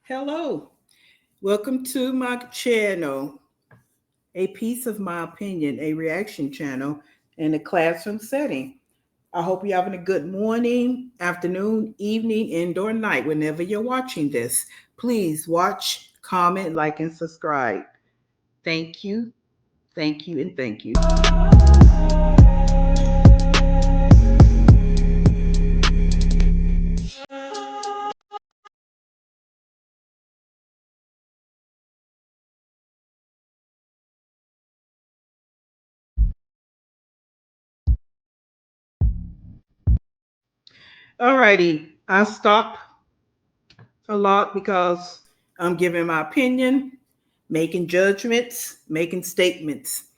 Hello, welcome to my channel, a piece of my opinion, a reaction channel in a classroom setting. I hope you're having a good morning, afternoon, evening, indoor night, whenever you're watching this. Please watch, comment, like, and subscribe. Thank you, thank you, and thank you. Alrighty, I stop a lot because I'm giving my opinion, making judgments, making statements.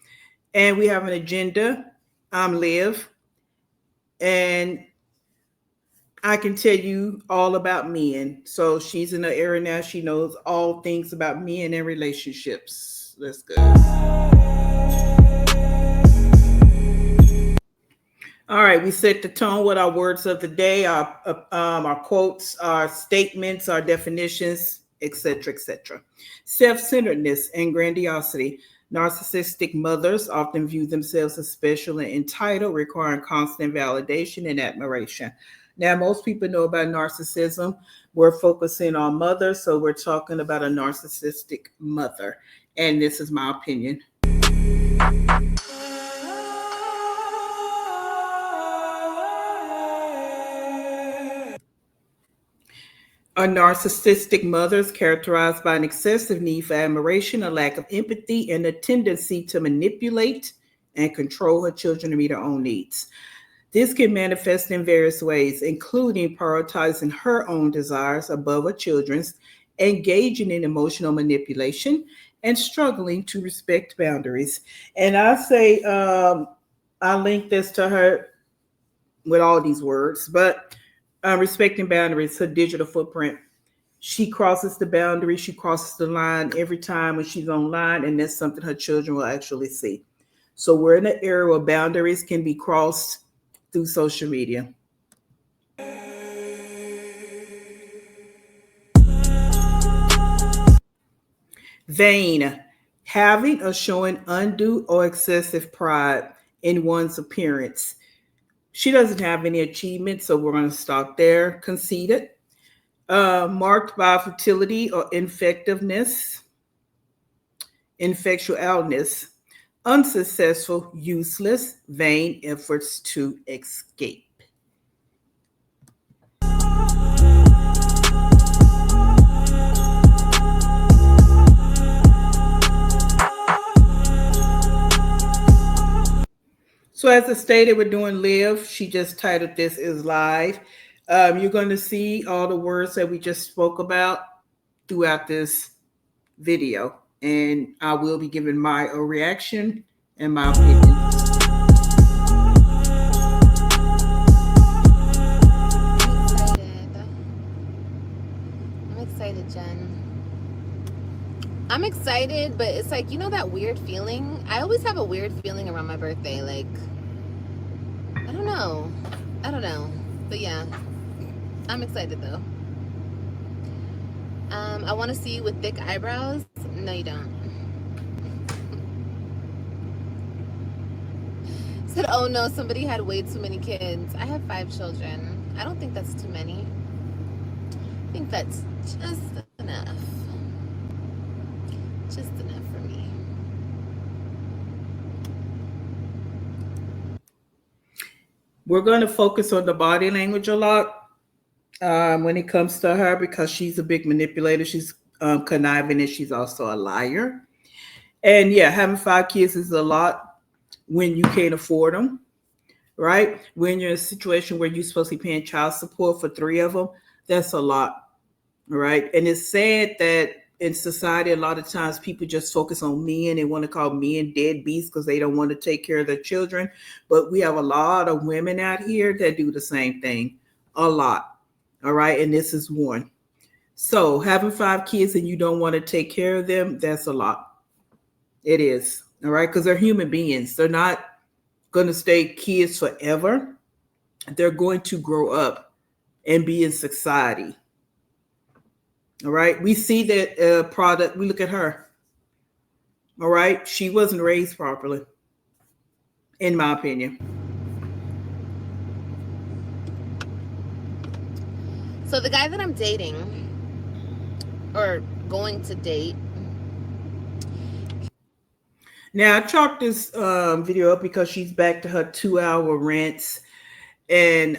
And we have an agenda. I'm Liv, and I can tell you all about men. So she's in the area now. She knows all things about men and relationships. Let's go. All right, we set the tone with our words of the day, our quotes, our statements, our definitions, etc., etc. Self-centeredness and grandiosity. Narcissistic mothers often view themselves as special and entitled, requiring constant validation and admiration. Now, most people know about narcissism. We're focusing on mothers, so we're talking about a narcissistic mother. And this is my opinion. A narcissistic mother is characterized by an excessive need for admiration, a lack of empathy, and a tendency to manipulate and control her children to meet her own needs. This can manifest in various ways, including prioritizing her own desires above her children's, engaging in emotional manipulation, and struggling to respect boundaries. And I say, I link this to her with all these words, but respecting boundaries, her digital footprint. She crosses the boundary, she crosses the line every time when she's online, and that's something her children will actually see. So we're in an era where boundaries can be crossed through social media. Vain, having or showing undue or excessive pride in one's appearance. She doesn't have any achievements, so we're going to stop there. Conceited, marked by fertility or infectualness, unsuccessful, useless, vain efforts to escape. So as I stated, we're doing live. She just titled this is live. You're going to see all the words that we just spoke about throughout this video. And I will be giving my reaction and my opinion. I'm excited, Jen. I'm excited, but it's like, you know that weird feeling? I always have a weird feeling around my birthday. Like, I don't know. But yeah, I'm excited though. I want to see you with thick eyebrows. No, you don't. Said, oh no, somebody had way too many kids. I have 5 children. I don't think that's too many. I think that's just enough. Just enough for me. We're going to focus on the body language a lot when it comes to her because she's a big manipulator. She's conniving and she's also a liar. And yeah, having 5 kids is a lot when you can't afford them, right? When you're in a situation where you're supposed to be paying child support for 3 of them, that's a lot, right? And it's sad that in society, a lot of times people just focus on men. They want to call men deadbeats because they don't want to take care of their children. But we have a lot of women out here that do the same thing, a lot. All right. And this is one. So having 5 kids and you don't want to take care of them, that's a lot. It is. All right. Because they're human beings. They're not going to stay kids forever. They're going to grow up and be in society. All right. We see that product. We look at her. All right. She wasn't raised properly, in my opinion. So the guy that I'm dating or going to date. Now, I chalked this video up because she's back to her 2 hour rants. And,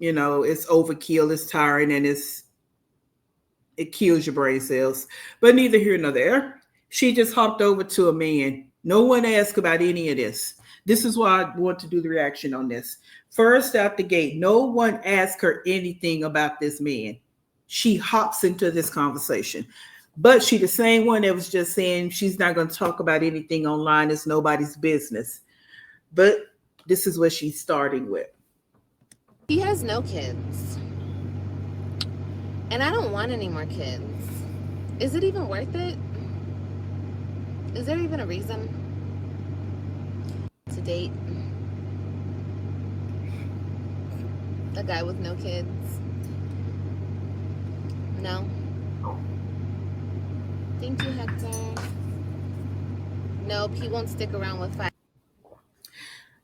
it's overkill, it's tiring, and it kills your brain cells. But neither here nor there. She just hopped over to a man. No one asked about any of this. This is why I want to do the reaction on this. First out the gate, no one asked her anything about this man. She hops into this conversation. But she the same one that was just saying she's not going to talk about anything online. It's nobody's business. But this is what she's starting with. He has no kids. And I don't want any more kids. Is it even worth it? Is there even a reason to date a guy with no kids? No. Thank you, Hector. Nope, he won't stick around with 5.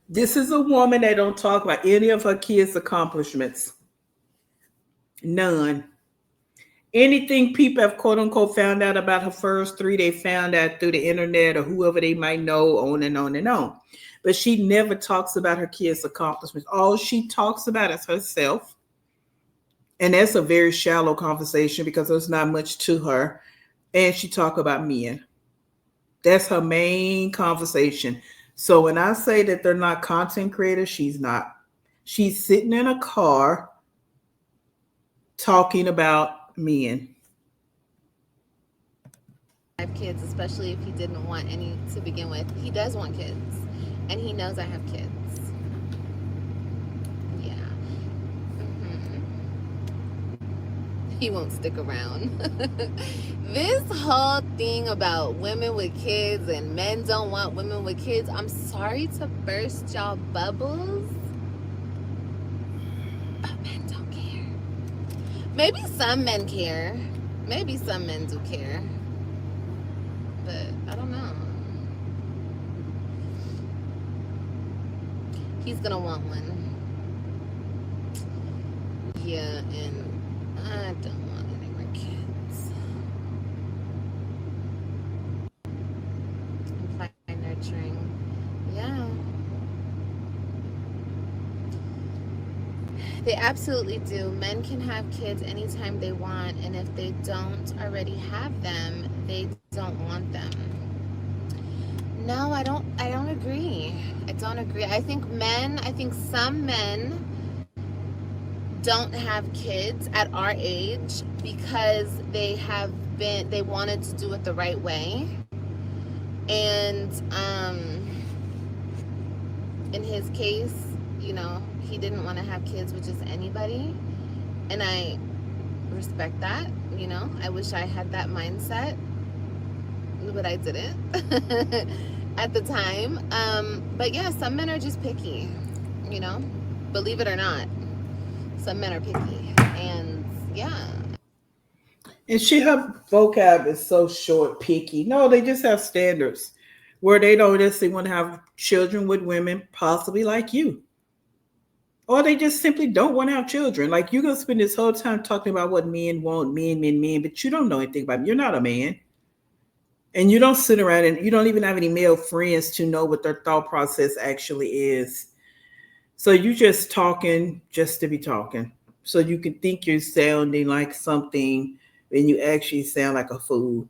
This is a woman that don't talk about any of her kids' accomplishments. None. Anything people have quote unquote found out about her first 3, they found out through the internet or whoever they might know, on and on and on. But she never talks about her kids' accomplishments. All she talks about is herself. And that's a very shallow conversation because there's not much to her. And she talk about men. That's her main conversation. So when I say that they're not content creators, she's not. She's sitting in a car talking about men. 5 kids, especially if he didn't want any to begin with. He does want kids, and he knows I have kids. Yeah. He won't stick around. This whole thing about women with kids and men don't want women with kids, I'm sorry to burst y'all bubbles, but men don't care. Maybe some men care. Maybe some men do care. But I don't know. He's gonna want one. Yeah, and I don't want any more kids. I'm fine nurturing. Yeah. They absolutely do. Men can have kids anytime they want, and if they don't already have them, they don't want them. No, I don't agree. I don't agree. I think some men don't have kids at our age because they wanted to do it the right way. And in his case, he didn't want to have kids with just anybody. And I respect that, I wish I had that mindset, but I didn't at the time. But yeah, some men are just picky, believe it or not. Some men are picky, and yeah. And her vocab is so short, picky. No, they just have standards where they don't necessarily want to have children with women possibly like you. Or they just simply don't want to have children. Like, you're going to spend this whole time talking about what men want, men, but you don't know anything about them. You're not a man. And you don't sit around and you don't even have any male friends to know what their thought process actually is. So you're just talking just to be talking. So you can think you're sounding like something and you actually sound like a fool.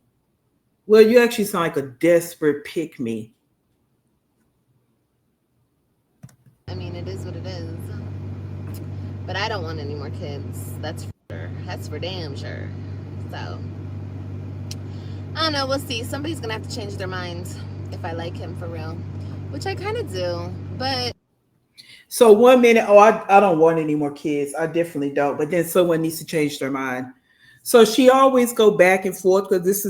Well, you actually sound like a desperate pick-me. I mean, it is what it is. But I don't want any more kids. That's for sure. That's for damn sure. So, I don't know. We'll see. Somebody's going to have to change their mind if I like him for real. Which I kind of do. But So one minute, oh, I don't want any more kids. I definitely don't. But then someone needs to change their mind. So she always go back and forth because this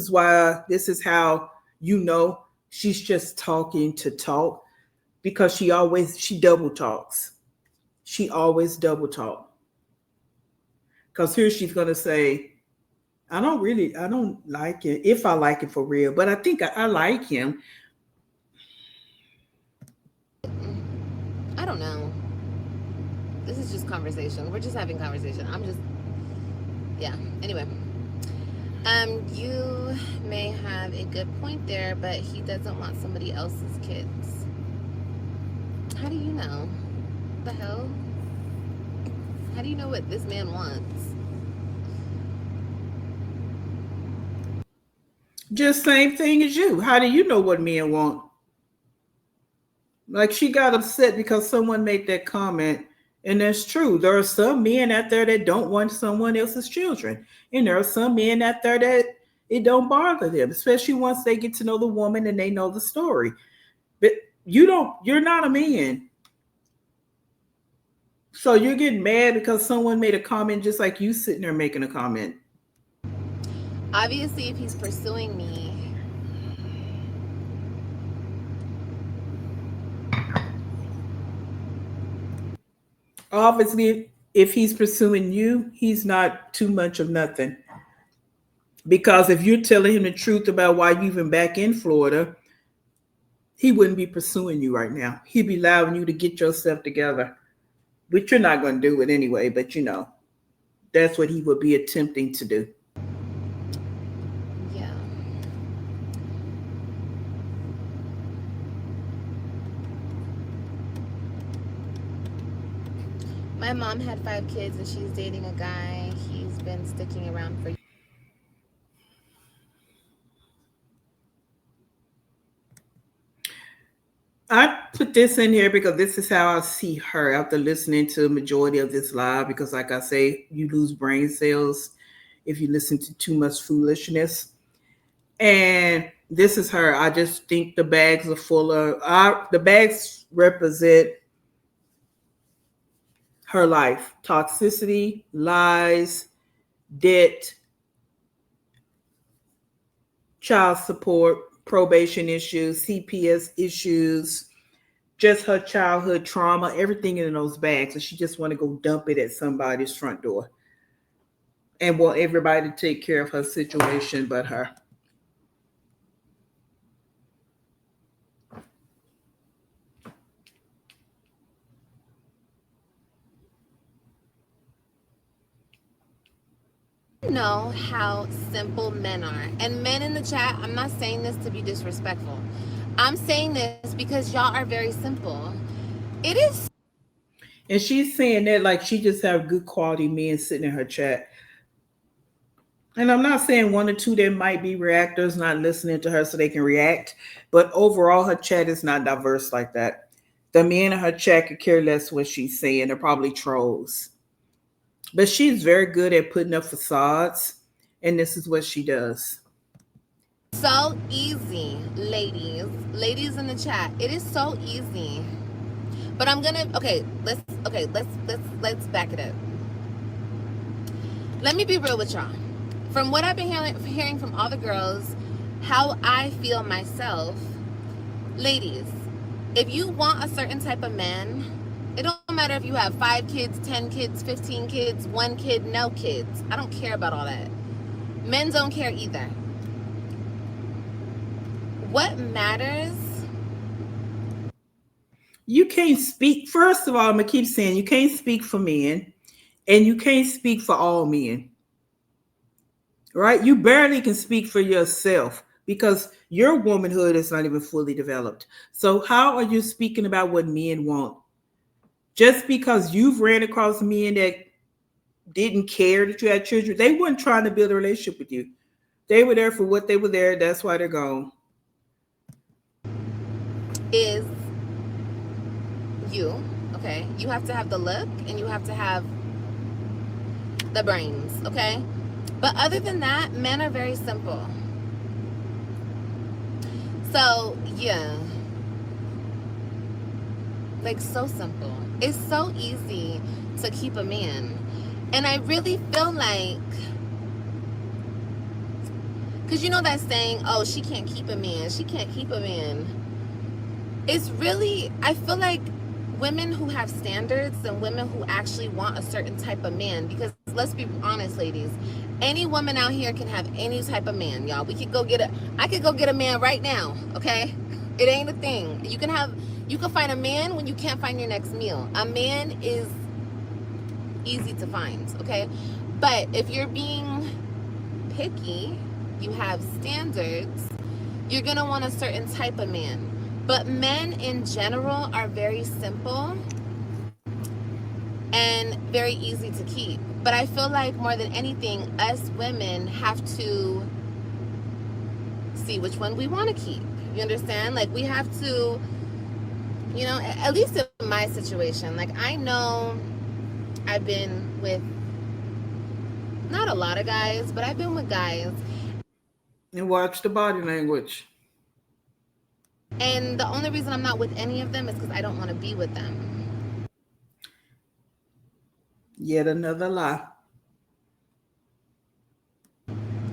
is how you know she's just talking to talk because she double talks. She always double talk. Because here she's gonna say, I don't like it if I like it for real, but I think I like him. I don't know. This is just conversation. We're just having conversation. I'm just, yeah. Anyway, you may have a good point there, but he doesn't want somebody else's kids. How do you know? What the hell? How do you know what this man wants? Just same thing as you. How do you know what men want? Like she got upset because someone made that comment. And that's true. There are some men out there that don't want someone else's children. And there are some men out there that it don't bother them, especially once they get to know the woman and they know the story. But you're not a man. So you're getting mad because someone made a comment just like you sitting there making a comment. Obviously, if he's pursuing me, Obviously, if he's pursuing you, he's not too much of nothing. Because if you're telling him the truth about why you even back in Florida, he wouldn't be pursuing you right now. He'd be allowing you to get yourself together, which you're not going to do it anyway, but that's what he would be attempting to do. yeah. My mom had 5 kids and she's dating a guy. He's been sticking around for. I put this in here because this is how I see her after listening to a majority of this live. Because, like I say, you lose brain cells if you listen to too much foolishness. And this is her. I just think the bags are full of. The bags represent her life: toxicity, lies, debt, child support, probation issues, CPS issues, just her childhood trauma, everything in those bags. And she just want to go dump it at somebody's front door and want everybody to take care of her situation but her. Know how simple men are. And men in the chat, I'm not saying this to be disrespectful. I'm saying this because y'all are very simple. It is. And she's saying that like she just have good quality men sitting in her chat. And I'm not saying one or two that might be reactors not listening to her so they can react, but overall her chat is not diverse like that. The men in her chat could care less what she's saying. They're probably trolls. But she's very good at putting up facades, and this is what she does. So easy, ladies. Ladies in the chat. It is so easy. But I'm gonna let's back it up. Let me be real with y'all. From what I've been hearing from all the girls, how I feel myself, ladies, if you want a certain type of man, it don't matter if you have 5 kids, 10 kids, 15 kids, 1 kid, no kids. I don't care about all that. Men don't care either. What matters? You can't speak. First of all, I'm going to keep saying you can't speak for men and you can't speak for all men. Right? You barely can speak for yourself because your womanhood is not even fully developed. So how are you speaking about what men want? Just because you've ran across men that didn't care that you had children, they weren't trying to build a relationship with you. They were there for what they were there. That's why they're gone. Is you, okay? You have to have the look and you have to have the brains, okay? But other than that, men are very simple. So, yeah. Like, so simple. It's so easy to keep a man. And I really feel like, because you know that saying, oh, she can't keep a man, she can't keep a man. It's really, I feel like women who have standards and women who actually want a certain type of man, because let's be honest, ladies, any woman out here can have any type of man, y'all. I could go get a man right now, okay? It ain't a thing. You can find a man when you can't find your next meal. A man is easy to find, okay? But if you're being picky, you have standards, you're gonna want a certain type of man. But men in general are very simple and very easy to keep. But I feel like more than anything, us women have to see which one we want to keep. You understand? Like, we have to, at least in my situation, like, I know I've been with not a lot of guys, but I've been with guys. And watch the body language. And the only reason I'm not with any of them is because I don't want to be with them. Yet another lie.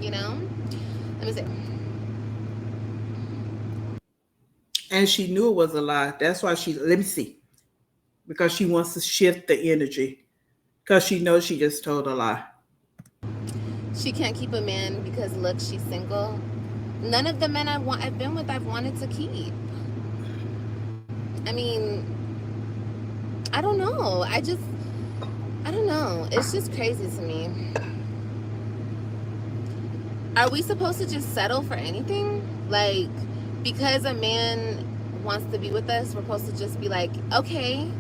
You know? Let me say. And she knew it was a lie. That's why let me see. Because she wants to shift the energy. Because she knows she just told a lie. She can't keep a man because, look, she's single. None of the men I've been with, I've wanted to keep. I mean, I don't know. I don't know. It's just crazy to me. Are we supposed to just settle for anything? Like, because a man wants to be with us, we're supposed to just be like, okay,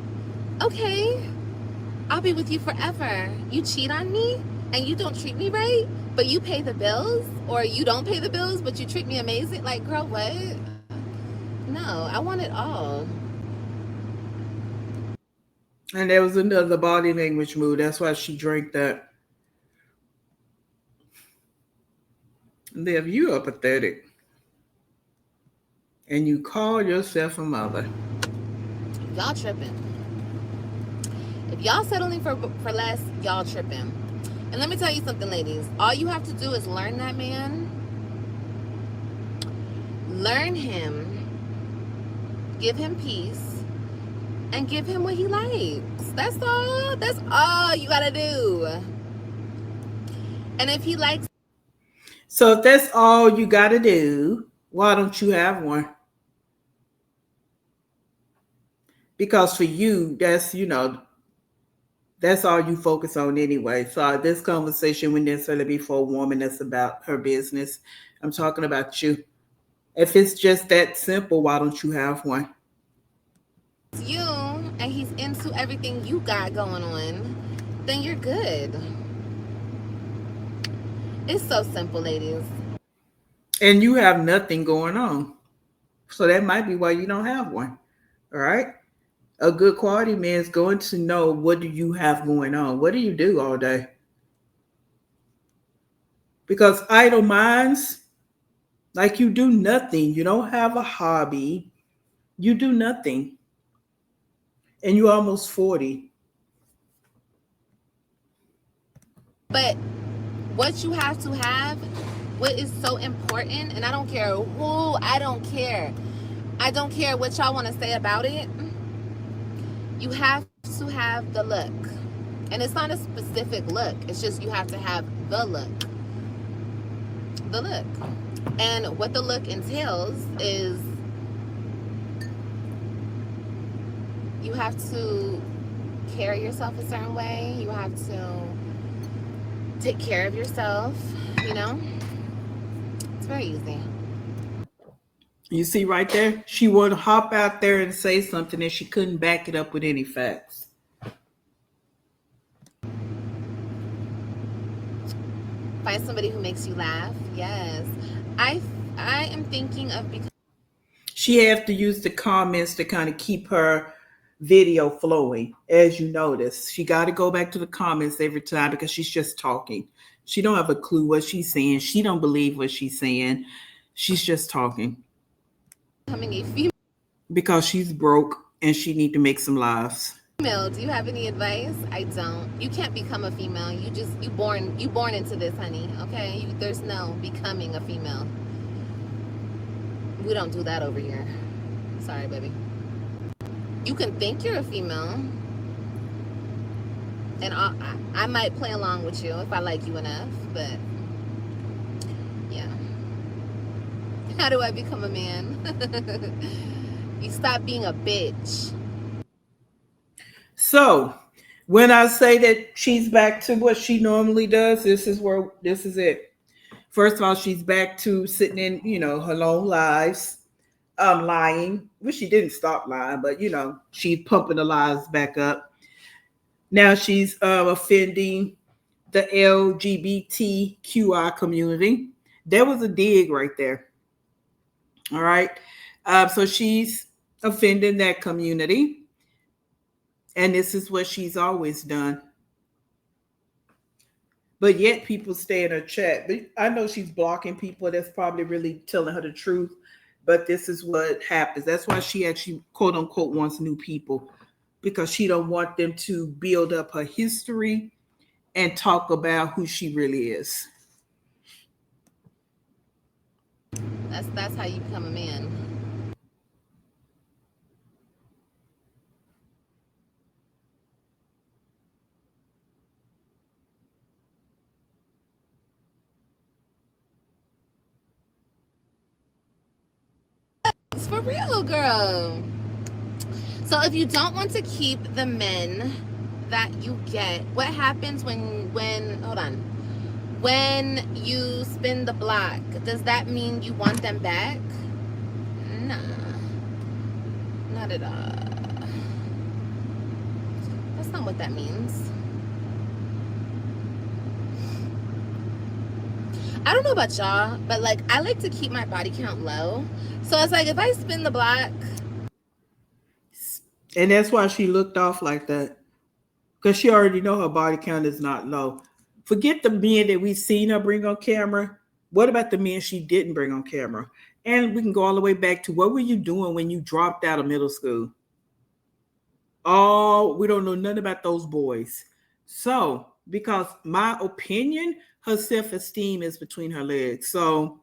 I'll be with you forever. You cheat on me and you don't treat me right, but you pay the bills, or you don't pay the bills, but you treat me amazing. Like, girl, what? No, I want it all. And there was another body language move. That's why she drank that. Liv, you are pathetic. And you call yourself a mother. Y'all tripping. If y'all settling for less, y'all tripping. And let me tell you something, ladies. All you have to do is learn that man. Learn him. Give him peace. And give him what he likes. That's all. That's all you gotta do. And if he likes... So if that's all you gotta do, why don't you have one? Because for you, that's all you focus on anyway. So this conversation wouldn't necessarily be for a woman that's about her business. I'm talking about you. If it's just that simple, why don't you have one? you and he's into everything you got going on, then you're good. It's so simple, ladies. And you have nothing going on. So that might be why you don't have one. All right? A good quality man is going to know, what do you have going on? What do you do all day? Because idle minds, like, you do nothing. You don't have a hobby. You do nothing. And you're almost 40. But what you have to have, what is so important, and I don't care who, I don't care what y'all want to say about it, you have to have the look. And it's not a specific look, it's just you have to have the look. And what the look entails is you have to carry yourself a certain way. You have to take care of yourself, It's very easy. You see right there? She would hop out there and say something and she couldn't back it up with any facts. Find somebody who makes you laugh. Yes. I am thinking of becoming... She has to use the comments to kind of keep her video flowing. As you notice, she got to go back to the comments every time because she's just talking. She don't have a clue what she's saying. She don't believe what she's saying. She's just talking. Becoming a female. Because she's broke and she need to make some lives. Female, do you have any advice? I don't. You can't become a female. You born into this, honey. Okay? There's no becoming a female. We don't do that over here. Sorry, baby. You can think you're a female, and I might play along with you if I like you enough, but yeah. How do I become a man? You stop being a bitch. So when I say that she's back to what she normally does, this is it. First of all, she's back to sitting in, her lone lives, lying. Well, she didn't stop lying, but she's pumping the lies back up. Now she's offending the LGBTQI community. There was a dig right there. All right. So she's offending that community. And this is what she's always done. But yet people stay in her chat. But I know she's blocking people that's probably really telling her the truth. But this is what happens. That's why she actually, quote unquote, wants new people, because she don't want them to build up her history and talk about who she really is. That's how you become a man. It's for real, girl. So if you don't want to keep the men that you get, what happens when hold on, when you spin the block? Does that mean you want them back? Nah, not at all. That's not what that means. I don't know about y'all, but like I like to keep my body count low. So it's like if I spin the block, And that's why she looked off like that. Because she already know her body count is not low. Forget the men that we've seen her bring on camera. What about the men she didn't bring on camera? And we can go all the way back to, what were you doing when you dropped out of middle school? Oh, we don't know nothing about those boys. So, because my opinion, her self-esteem is between her legs. So,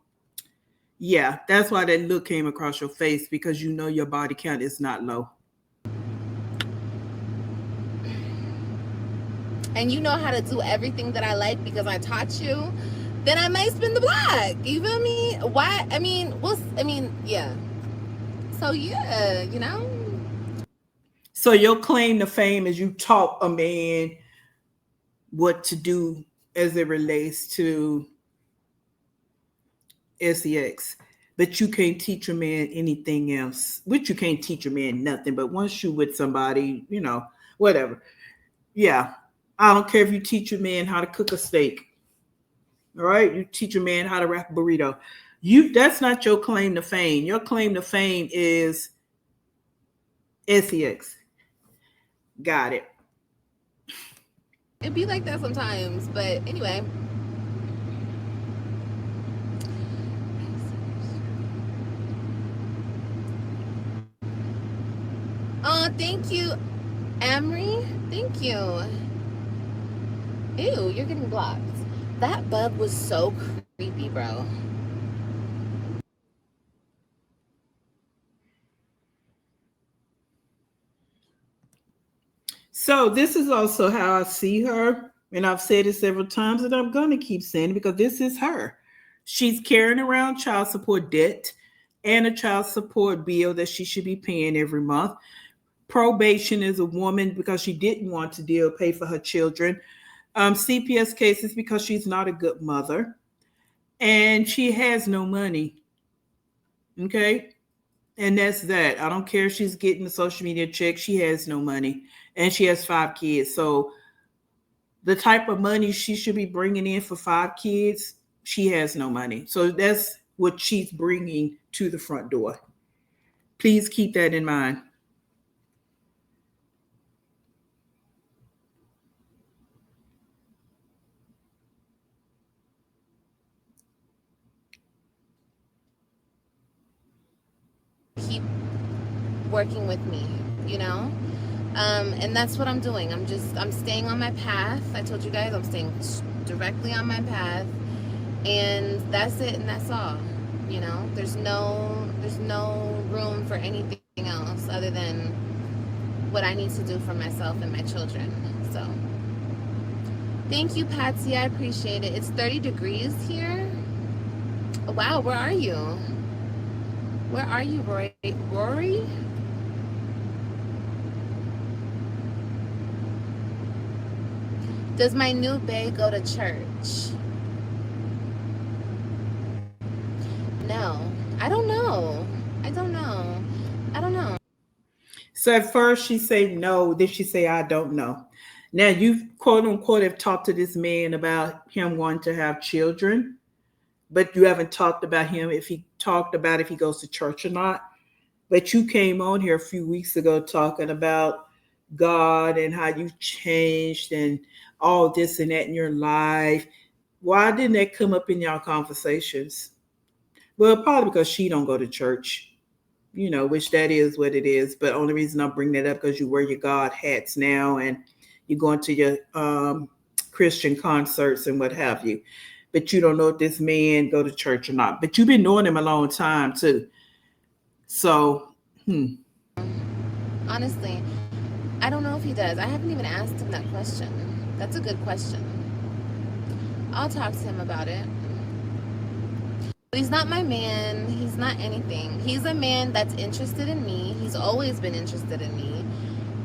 yeah, that's why that look came across your face, because you know your body count is not low. and you know how to do everything that I like because I taught you, then I might spin the block. You feel me? Why? Yeah. So yeah, So your claim to fame is you taught a man what to do as it relates to sex. But you can't teach a man anything else. Which you can't teach a man nothing. But once you with somebody, whatever. Yeah. I don't care if you teach a man how to cook a steak. All right. You teach a man how to wrap a burrito. That's not your claim to fame. Your claim to fame is sex. Got it. it be like that sometimes. But anyway. Oh, thank you, Emery. Thank you. Ew, you're getting blocked. That bug was so creepy, bro. So this is also how I see her. And I've said it several times, and I'm going to keep saying it because this is her. She's carrying around child support debt and a child support bill that she should be paying every month. Probation is a woman because she didn't want to pay for her children. CPS cases because she's not a good mother. And she has no money. Okay. And that's that. I don't care if she's getting a social media check. She has no money. And she has 5 kids. So the type of money she should be bringing in for 5 kids, she has no money. So that's what she's bringing to the front door. Please keep that in mind. Keep working with me, you know? And that's what I'm doing. I'm staying on my path. I told you guys I'm staying directly on my path, and that's it, and that's all. You know, there's no room for anything else other than what I need to do for myself and my children. So, thank you, Patsy. I appreciate it. It's 30 degrees here. Wow, where are you? Where are you, Rory? Does my new bae go to church? No. I don't know. I don't know. I don't know. So at first she say no, then she say I don't know. Now you quote unquote have talked to this man about him wanting to have children, but you haven't talked about him if he talked about if he goes to church or not. But you came on here a few weeks ago talking about God and how you changed and all this and that in your life. Why didn't that come up in y'all conversations? Well, probably because she don't go to church, which that is what it is. But only reason I bring that up because you wear your God hats now and you're going to your Christian concerts and what have you. But you don't know if this man go to church or not. But you've been knowing him a long time too. So, Honestly, I don't know if he does. I haven't even asked him that question. That's a good question. I'll talk to him about it. But he's not my man. He's not anything. He's a man that's interested in me. He's always been interested in me.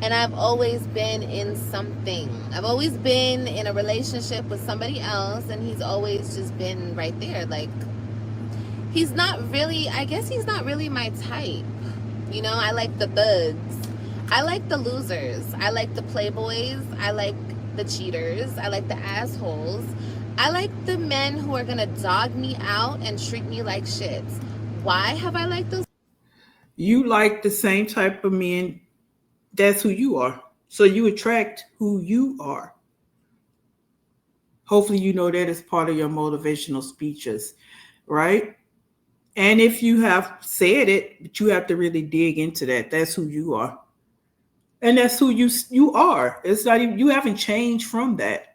And I've always been in something. I've always been in a relationship with somebody else, and he's always just been right there. Like, he's not really, I guess he's not really my type. You know, I like the thugs. I like the losers. I like the playboys. I like the cheaters. I like the assholes. I like the men who are gonna dog me out and treat me like shit. Why have I liked those? you like the same type of men. That's who you are. So you attract who you are. Hopefully, you know that is part of your motivational speeches, right? And if you have said it, but you have to really dig into that. That's who you are, and that's who you are. It's not even you haven't changed from that.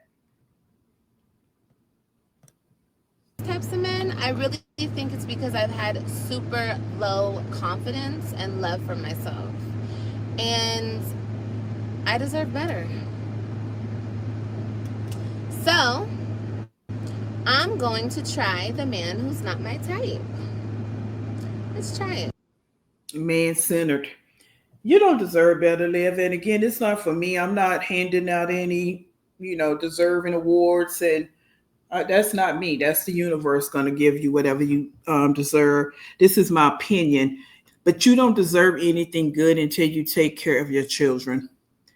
Types of men? I really think it's because I've had super low confidence and love for myself. And I deserve better. So, I'm going to try the man who's not my type. Let's try it. Man centered. You don't deserve better, Liv. And again, it's not for me. I'm not handing out any, deserving awards, and that's not me. That's the universe going to give you whatever you deserve. This is my opinion, but you don't deserve anything good until you take care of your children,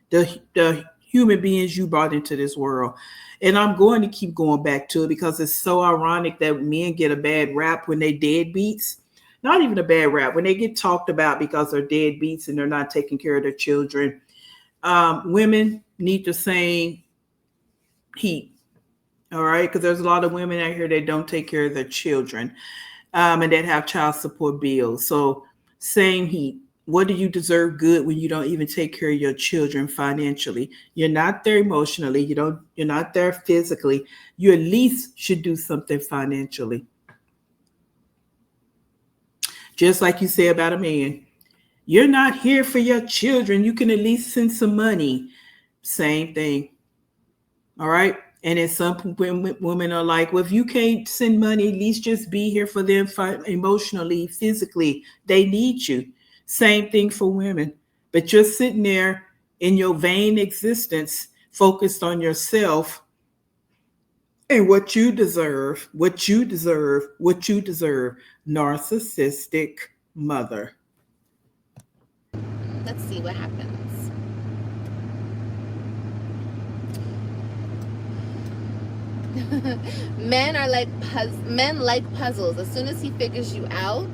the human beings you brought into this world. And I'm going to keep going back to it because it's so ironic that men get a bad rap when they deadbeats. Not even a bad rap when they get talked about because they're deadbeats and they're not taking care of their children. Women need the same heat. All right, because there's a lot of women out here that don't take care of their children, and that have child support bills. So same heat. What do you deserve good when you don't even take care of your children financially? You're not there emotionally. You're not there physically. You at least should do something financially. Just like you say about a man. You're not here for your children. You can at least send some money. Same thing. All right. And then some women are like, well, if you can't send money, at least just be here for them emotionally, physically. They need you. Same thing for women. But you're sitting there in your vain existence, focused on yourself and what you deserve, what you deserve, what you deserve. Narcissistic mother. Let's see what happens. Men like puzzles. As soon as he figures you out,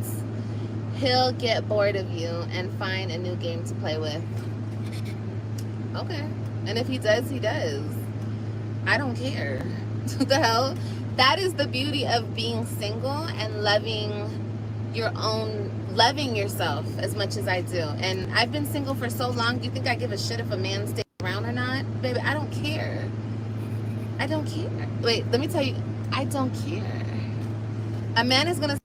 he'll get bored of you and find a new game to play with. Okay. And if he does, he does. I don't care. What the hell? That is the beauty of being single and loving your own loving yourself as much as I do. And I've been single for so long. You think I give a shit if a man stays around or not? Baby, I don't care. I don't care. Wait, let me tell you, I don't care. A man is gonna.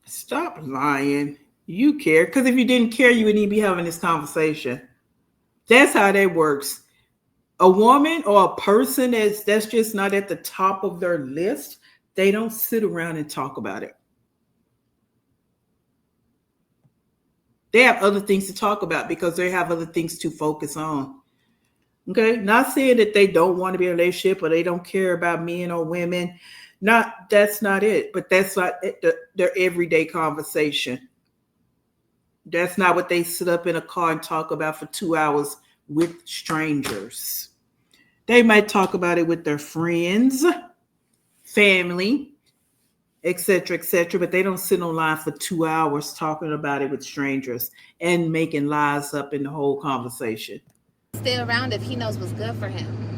Stop lying. You care. Because if you didn't care, you wouldn't even be having this conversation. That's how that works. A woman or a person that's just not at the top of their list, they don't sit around and talk about it. They have other things to talk about because they have other things to focus on. Okay, not saying that they don't want to be in a relationship or they don't care about men or women. Not that's not it. But that's not their everyday conversation. That's not what they sit up in a car and talk about for 2 hours with strangers. They might talk about it with their friends, family, etc., but they don't sit online for 2 hours talking about it with strangers and making lies up in the whole conversation. Stay around if he knows what's good for him.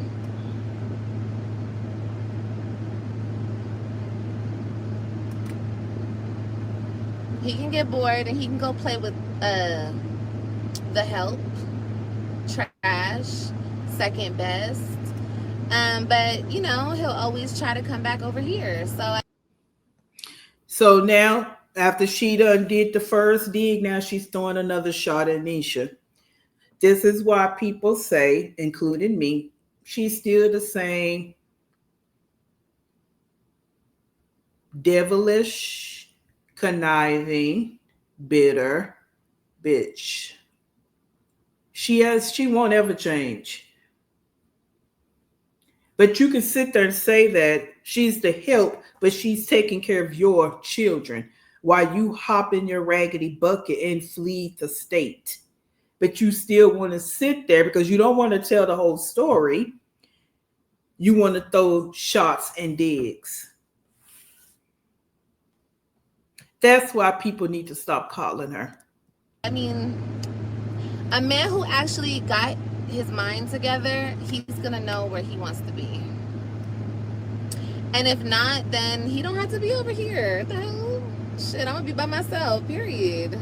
He can get bored and he can go play with the help, trash, second best. But you know, he'll always try to come back over here. So now, after she done did the first dig, now she's throwing another shot at Nisha. This is why people say, including me, she's still the same devilish, conniving, bitter bitch. She won't ever change. But you can sit there and say that she's the help, but she's taking care of your children while you hop in your raggedy bucket and flee the state. But you still want to sit there because you don't want to tell the whole story. You want to throw shots and digs. That's why people need to stop calling her. I mean, a man who actually got his mind together, he's gonna know where he wants to be. And if not, then he don't have to be over here. The hell? Shit, I'm gonna be by myself, period.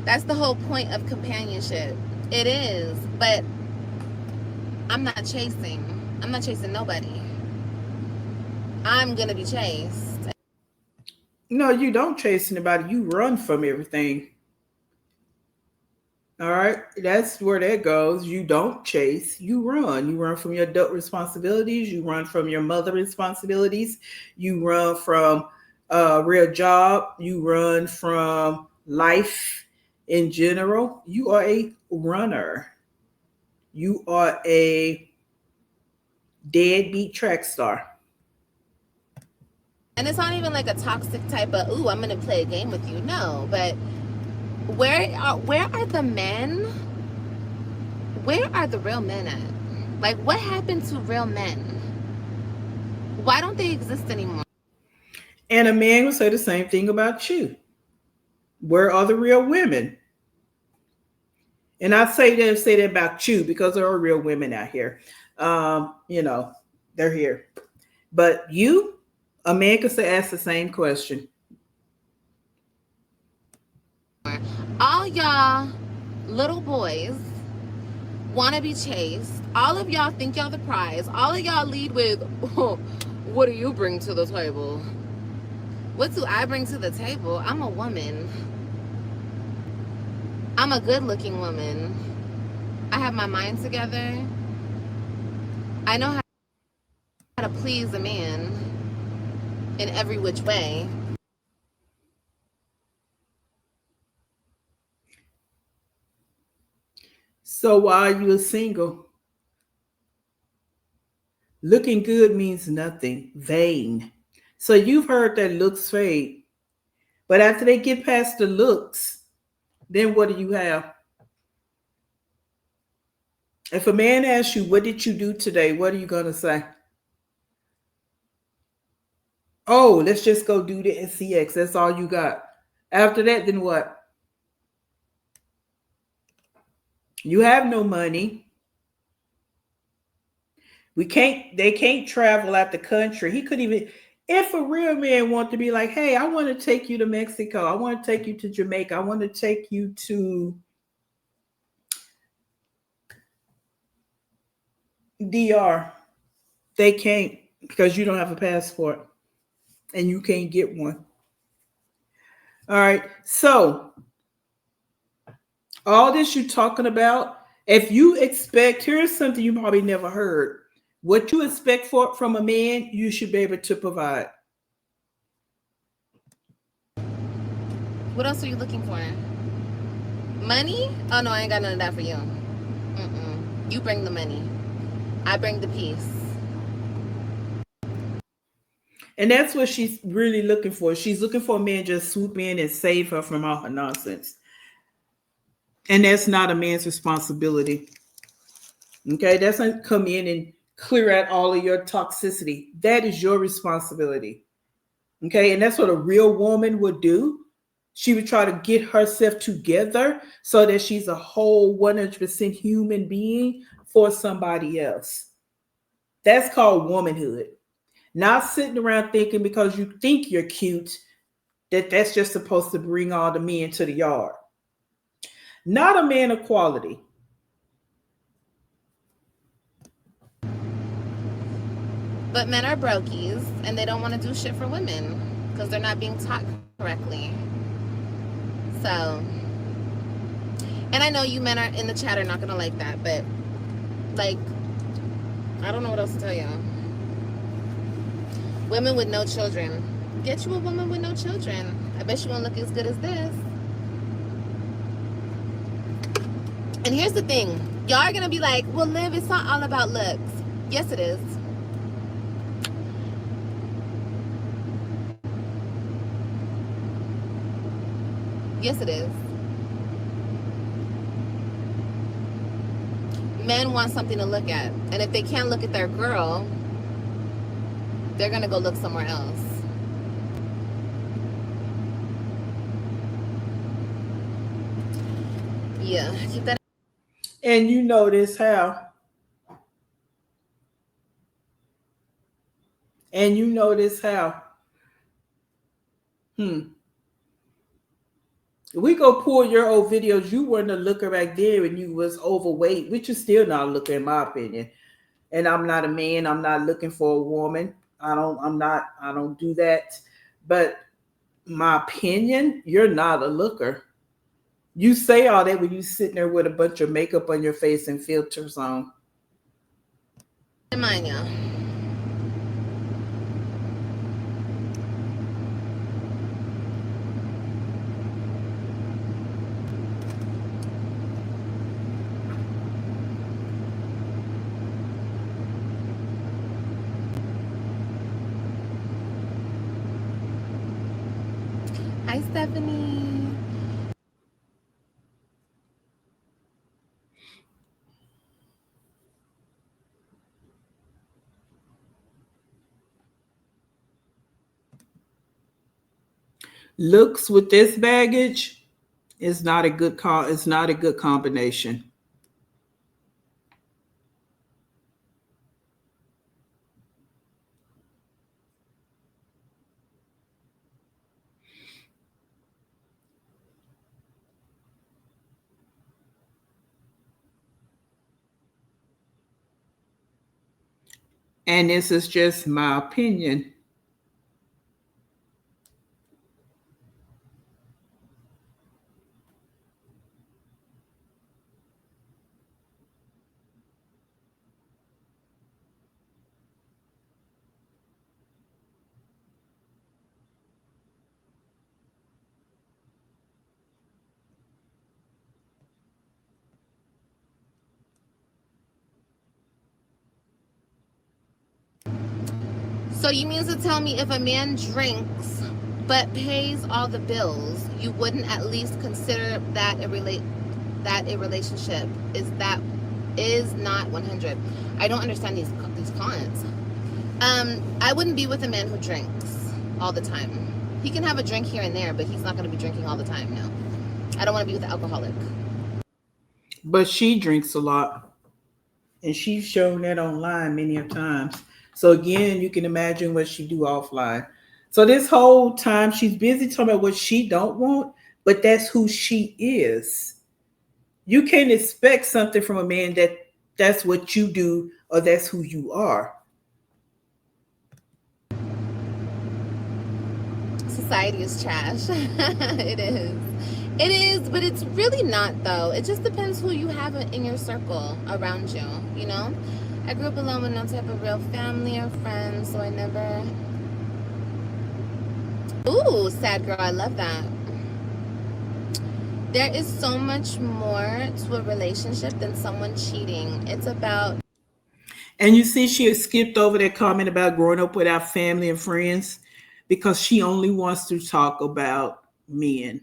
That's the whole point of companionship. It is, but I'm not chasing. I'm not chasing nobody. I'm gonna be chased. No, you don't chase anybody. You run from everything. All right, that's where that goes. You don't chase, you run. You run from your adult responsibilities, you run from your mother responsibilities, you run from a real job, you run from life in general. You are a runner. You are a deadbeat track star. And it's not even like a toxic type of, ooh, I'm gonna play a game with you. No, but where are the men? Where are the real men at? Like, what happened to real men? Why don't they exist anymore? And a man will say the same thing about you. Where are the real women? And I say that about you because there are real women out here. You know, they're here. But you, a man could say ask the same question. All y'all little boys want to be chased. All of y'all think y'all the prize. All of y'all lead with, oh, what do you bring to the table? What do I bring to the table? I'm a woman. I'm a good looking woman. I have my mind together. I know how to please a man in every which way. So why are you single? Looking good means nothing. Vain. So you've heard that looks fade. But after they get past the looks, then what do you have? If a man asks you, what did you do today? What are you going to say? Oh, let's just go do the NCX. That's all you got. After that, then what? You have no money. They can't travel out the country. He couldn't even, If a real man want to be like, hey, I want to take you to Mexico, I want to take you to Jamaica, I want to take you to DR, they can't because you don't have a passport and you can't get one. All right. So all this you're talking about, if you expect, here's something you probably never heard. What you expect from a man, you should be able to provide. What else are you looking for? Money? Oh no, I ain't got none of that for you. You bring the money. I bring the peace. And that's what she's really looking for. She's looking for a man just swoop in and save her from all her nonsense. And that's not a man's responsibility. Okay, that's not come in and clear out all of your toxicity. That is your responsibility. Okay, and that's what a real woman would do. She would try to get herself together so that she's a whole 100% human being for somebody else. That's called womanhood. Not sitting around thinking because you think you're cute that that's just supposed to bring all the men to the yard. Not a man of quality. But men are brokies and they don't want to do shit for women because they're not being taught correctly. So, and I know you men are in the chat are not gonna like that, but like, I don't know what else to tell you. Women with no children. Get you a woman with no children. I bet she won't look as good as this. And here's the thing. Y'all are gonna be like, well, Liv, it's not all about looks. Yes, it is. Yes, it is. Men want something to look at. And if they can't look at their girl, they're going to go look somewhere else. Yeah, keep that. And you notice how. And you notice how. We go pull your old videos. You weren't a looker back there and you was overweight, which is still not a looker in my opinion. And I'm not a man. I'm not looking for a woman. I don't do that. But my opinion, you're not a looker. You say all that when you sitting there with a bunch of makeup on your face and filters on. Mind ya. Hi, Stephanie. Looks with this baggage is not a good call. It's not a good combination. And this is just my opinion. So you mean to tell me if a man drinks but pays all the bills, you wouldn't at least consider that a relationship is not 100? I don't understand these comments. I wouldn't be with a man who drinks all the time. He can have a drink here and there, but he's not going to be drinking all the time. No, I don't want to be with an alcoholic. But she drinks a lot. And she's shown that online many a times. So again, you can imagine what she do offline. So this whole time she's busy talking about what she don't want, but that's who she is. You can't expect something from a man that's what you do or that's who you are. Society is trash. It is. It is, but it's really not though. It just depends who you have in your circle around you, you know? I grew up alone with no type of real family or friends, so I never. Ooh, sad girl, I love that. There is so much more to a relationship than someone cheating. It's about And you see, she skipped over that comment about growing up without family and friends because she only wants to talk about men.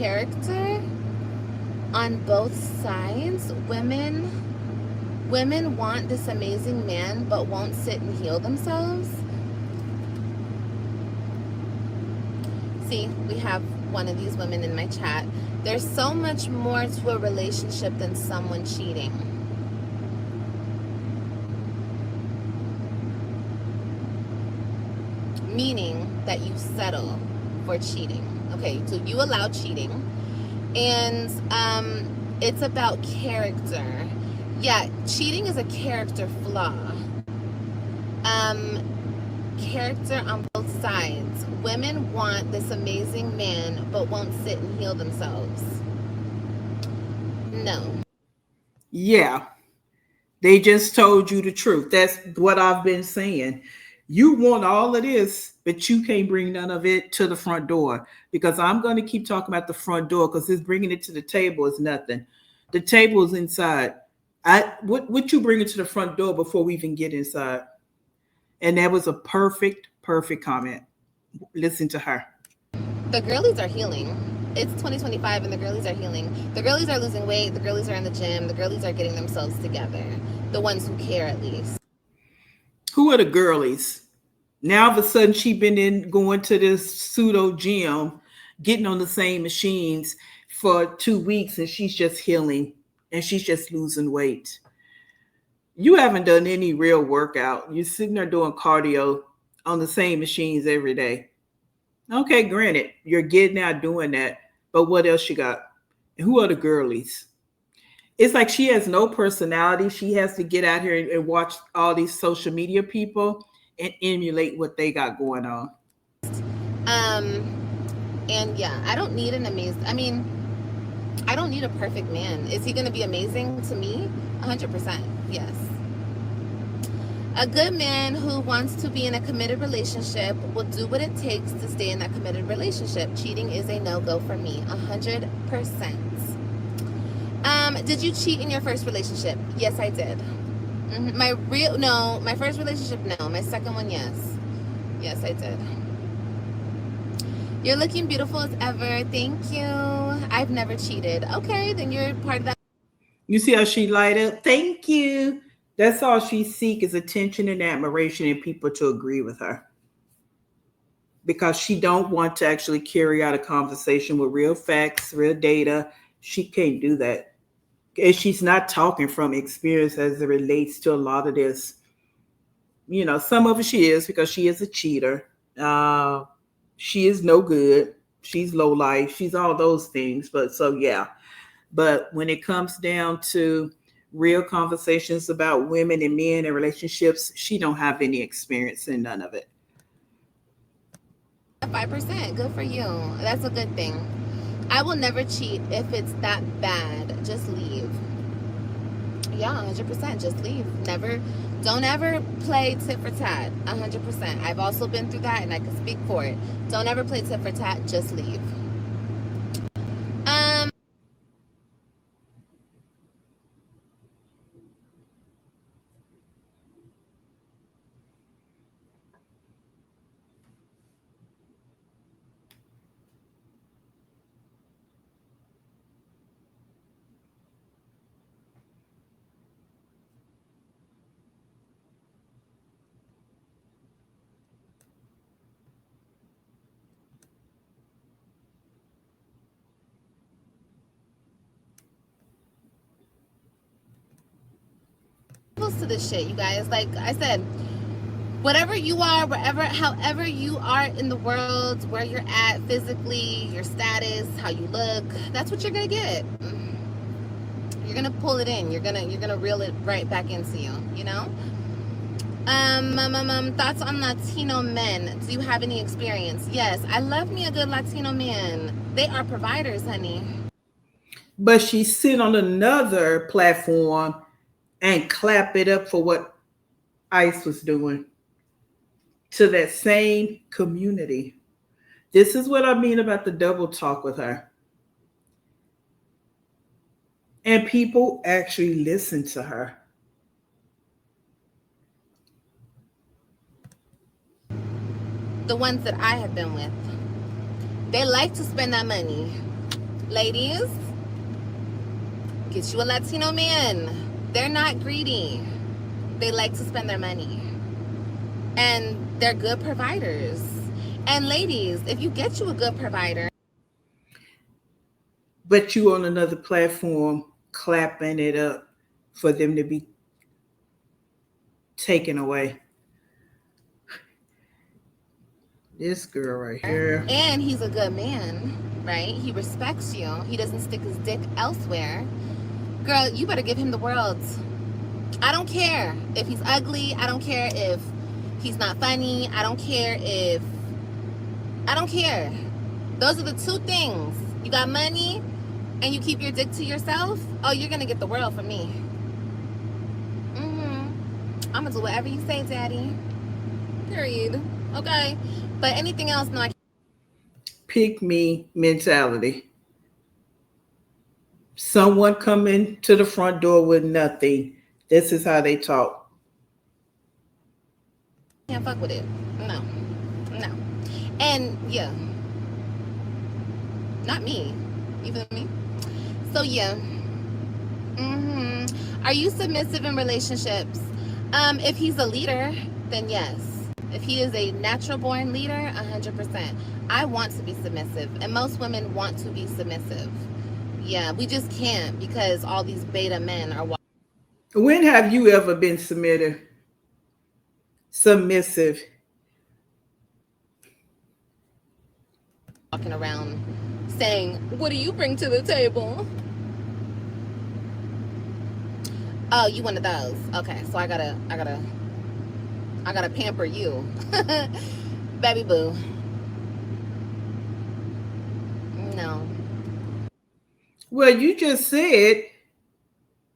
character on both sides. Women want this amazing man but won't sit and heal themselves. See, we have one of these women in my chat. There's so much more to a relationship than someone cheating. Meaning that you settle for cheating. Okay, so you allow cheating, and it's about character. Yeah, cheating is a character flaw. Character on both sides. Women want this amazing man but won't sit and heal themselves. No. Yeah, they just told you the truth. That's what I've been saying. You want all of this, but you can't bring none of it to the front door because I'm going to keep talking about the front door because this bringing it to the table is nothing. The table is inside. What you bring it to the front door before we even get inside? And that was a perfect comment. Listen to her. The girlies are healing. It's 2025 and the girlies are healing. The girlies are losing weight. The girlies are in the gym. The girlies are getting themselves together. The ones who care, at least. Who are the girlies? Now all of a sudden she been in going to this pseudo gym, getting on the same machines for 2 weeks, and she's just healing and she's just losing weight. You haven't done any real workout. You're sitting there doing cardio on the same machines every day. Okay, granted, you're getting out doing that, but what else you got? Who are the girlies? It's like she has no personality. She has to get out here and watch all these social media people and emulate what they got going on. Um, and yeah, I don't need an amazing. I mean, I don't need a perfect man. Is he going to be amazing to me? 100%. Yes. A good man who wants to be in a committed relationship will do what it takes to stay in that committed relationship. Cheating is a no-go for me. 100%. Did you cheat in your first relationship? Yes, I did. My first relationship, no. My second one, yes. Yes, I did. You're looking beautiful as ever. Thank you. I've never cheated. Okay, then you're part of that. You see how she light up? Thank you. That's all she seek is attention and admiration and people to agree with her. Because she don't want to actually carry out a conversation with real facts, real data. She can't do that. And she's not talking from experience as it relates to a lot of this. Some of it she is because she is a cheater. Uh, she is no good. She's low life. She's all those things. But so yeah. But when it comes down to real conversations about women and men and relationships, she don't have any experience in none of it. 5%. Good for you. That's a good thing. I will never cheat if it's that bad. Just leave. Yeah, 100%. Just leave. Never. Don't ever play tit for tat. 100%. I've also been through that and I can speak for it. Don't ever play tit for tat. Just leave. Um. to this shit, you guys. Like I said, whatever you are, wherever, however you are in the world, where you're at physically, your status, how you look, that's what you're gonna get. You're gonna pull it in. You're gonna reel it right back into you. You know. Thoughts on Latino men? Do you have any experience? Yes, I love me a good Latino man. They are providers, honey. But she sit on another platform and clap it up for what ICE was doing to that same community. This is what I mean about the double talk with her. And people actually listen to her. The ones that I have been with, they like to spend that money. Ladies, get you a Latino man. They're not greedy. They like to spend their money. And they're good providers. And ladies, if you get you a good provider, But you on another platform clapping it up for them to be taken away. This girl right here. and he's a good man, right? He respects you. He doesn't stick his dick elsewhere. Girl, you better give him the world. I don't care if he's ugly. I don't care if he's not funny. I don't care. Those are the two things. You got money and you keep your dick to yourself. Oh, you're going to get the world from me. I'm going to do whatever you say, daddy. Period. Okay. But anything else, no, I can't. Pick me mentality. Someone coming to the front door with nothing. This is how they talk. Can't fuck with it. No. No. And yeah, not me. You feel me? So yeah. Are you submissive in relationships? If he's a leader, then yes. If he is a natural born leader, 100%. I want to be submissive, and most women want to be submissive. Yeah, we just can't because all these beta men are When have you ever been submissive? walking around saying, "What do you bring to the table?" Oh, you one of those. Okay, so I gotta pamper you, baby boo. No. Well, you just said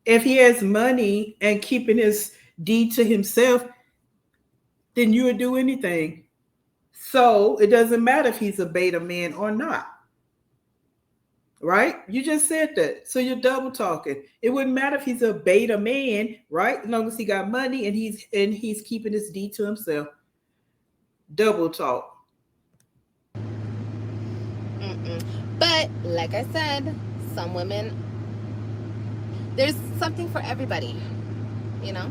if he has money and keeping his deed to himself, then you would do anything. So it doesn't matter if he's a beta man or not. Right? You just said that. So you're double talking. It wouldn't matter if he's a beta man, right? As long as he got money and he's keeping his deed to himself. Double talk. But like I said, some women, there's something for everybody. You know,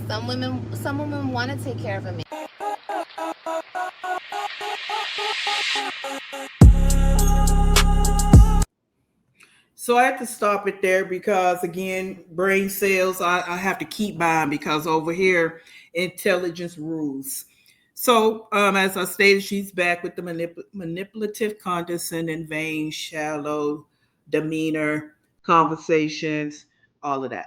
some women want to take care of a man. So I have to stop it there because again, brain cells I have to keep buying because over here intelligence rules. So as I stated, she's back with the manipulative, condescending, vain, shallow demeanor, conversations, all of that.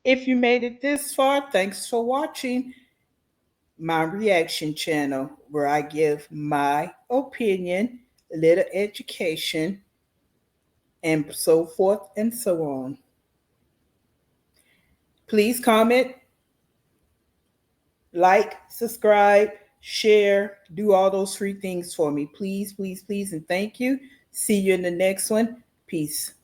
If you made it this far, thanks for watching my reaction channel where I give my opinion, little education, and so forth and so on. Please comment, like, subscribe, share, do all those free things for me. Please, please, please, and thank you. See you in the next one. Peace.